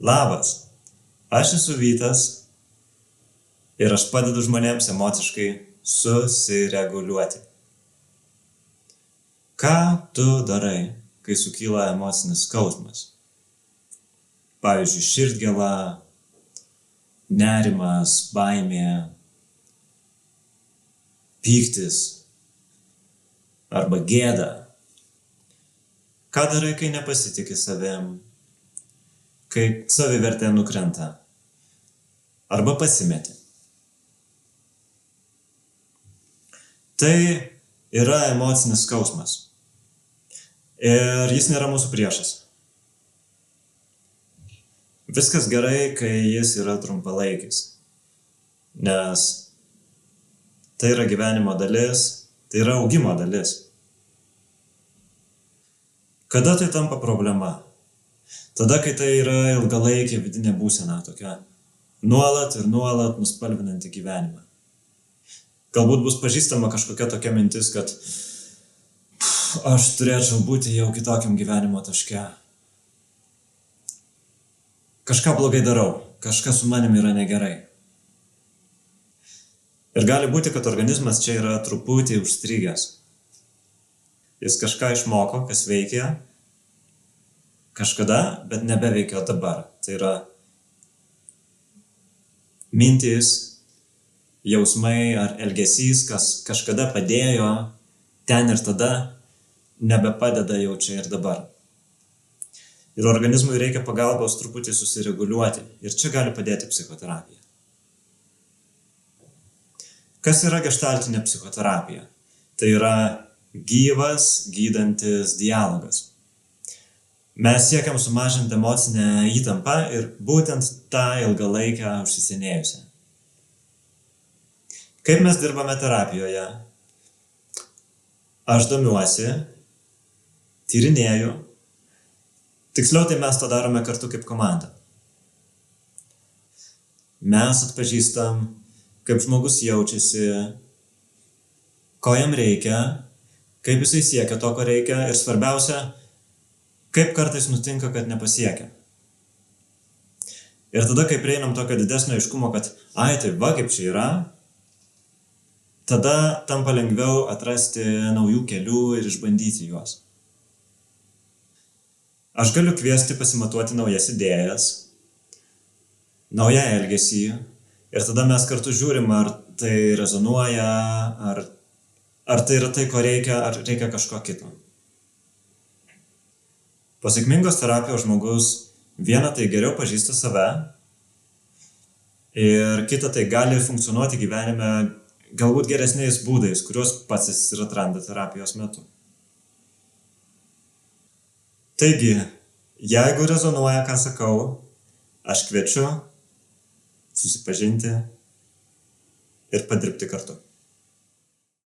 Labas, aš esu Vytas ir aš padedu žmonėms emociškai susireguliuoti. Ką tu darai, kai sukyla emocinis skausmas? Pavyzdžiui, širdgėla, nerimas, baimė, pyktis arba gėda. Ką darai, kai nepasitiki savim, kai savivertė nukrenta arba pasimeti? Tai yra emocinis skausmas. Ir jis nėra mūsų priešas. Viskas gerai, kai jis yra trumpalaikis. Nes tai yra gyvenimo dalis, tai yra augimo dalis. Kada tai tampa problema? Tada, kai tai yra ilgalaikė vidinė būsena, tokia nuolat ir nuolat nuspalvinanti gyvenimą. Galbūt bus pažįstama kažkokia tokia mintis, kad aš turėčiau būti jau kitokiam gyvenimo taške. Kažką blogai darau, kažkas su manim yra negerai. Ir gali būti, kad organizmas čia yra truputį užstrigęs. Jis kažką išmoko, kas veikia kažkada, bet nebeveikia dabar. Tai yra mintys, jausmai ar elgesys, kas kažkada padėjo ten ir tada, nebepadeda jau čia ir dabar. Ir organizmui reikia pagalbos truputį susireguliuoti. Ir čia gali padėti psichoterapija. Kas yra geštaltinė psichoterapija? Tai yra gyvas, gydantis dialogas. Mes siekiam sumažinti emocinę įtampą ir būtent tą ilgalaikę užsisenėjusią. Kaip mes dirbame terapijoje? Aš domiuosi, tyrinėju. Tiksliau, tai mes to darome kartu kaip komanda. Mes atpažįstam, kaip žmogus jaučiasi, ko jam reikia, kaip jisai siekia to, ko reikia ir svarbiausia, kaip kartais nutinka, kad nepasiekia. Ir tada, kai prieinam tokio didesnio aiškumo, kad tai va kaip čia yra, tada tampa lengviau atrasti naujų kelių ir išbandyti juos. Aš galiu kviesti pasimatuoti naujas idėjas, naują elgesį ir tada mes kartu žiūrim, ar tai rezonuoja, ar tai yra tai, ko reikia, ar reikia kažko kito. Po sėkmingos terapijos žmogus viena tai geriau pažįsta save ir kita tai gali funkcionuoti gyvenime galbūt geresniais būdais, kuriuos pats jis ir atranda terapijos metu. Taigi, jeigu rezonuoja, ką sakau, aš kviečiu susipažinti ir padirbti kartu.